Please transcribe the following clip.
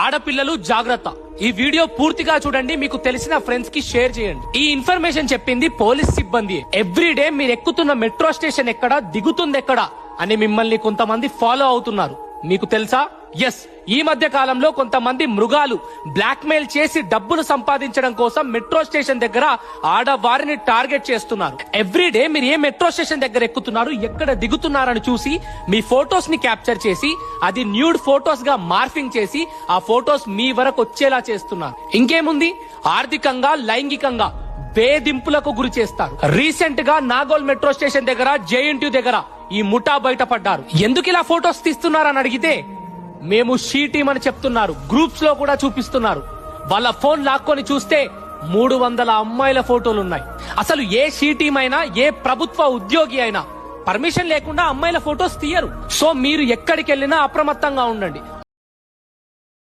ఆడపిల్లలు జాగ్రత్త. ఈ వీడియో పూర్తిగా చూడండి, మీకు తెలిసిన ఫ్రెండ్స్ కి షేర్ చేయండి. ఈ ఇన్ఫర్మేషన్ చెప్పింది పోలీస్ సిబ్బంది. ఎవ్రీడే మీరు ఎక్కుతున్న మెట్రో స్టేషన్ ఎక్కడ, దిగుతుంది ఎక్కడ అని మిమ్మల్ని కొంతమంది ఫాలో అవుతున్నారు. మీకు తెలుసా? ఎస్, ఈ మధ్య కాలంలో కొంతమంది మృగాలు బ్లాక్ మెయిల్ చేసి డబ్బులు సంపాదించడం కోసం మెట్రో స్టేషన్ దగ్గర ఆడవారిని టార్గెట్ చేస్తున్నారు. ఎవ్రీడే మీరు ఏ మెట్రో స్టేషన్ దగ్గర ఎక్కుతున్నారు, ఎక్కడ దిగుతున్నారని చూసి మీ ఫోటోస్ ని క్యాప్చర్ చేసి అది న్యూడ్ ఫోటోస్ గా మార్ఫింగ్ చేసి ఆ ఫోటోస్ మీ వరకు వచ్చేలా చేస్తున్నారు. ఇంకేముంది, ఆర్థికంగా లైంగికంగా వేధింపులకు గురి చేస్తారు. రీసెంట్ గా నాగోల్ మెట్రో స్టేషన్ దగ్గర జేఎన్టీయూ దగ్గర ఈ ముఠా బయటపడ్డారు. ఎందుకు ఇలా ఫోటోస్ తీస్తున్నారని అడిగితే మేము షీ టీమ్ అని చెప్తున్నారు. గ్రూప్స్ లో కూడా చూపిస్తున్నారు. వాళ్ళ ఫోన్ లాక్కొని చూస్తే 300 అమ్మాయిల ఫోటోలున్నాయి. అసలు ఏ షీ టీమ్ అయినా, ఏ ప్రభుత్వ ఉద్యోగి అయినా పర్మిషన్ లేకుండా అమ్మాయిల ఫోటోస్ తీయరు. సో మీరు ఎక్కడికి వెళ్ళినా అప్రమత్తంగా ఉండండి.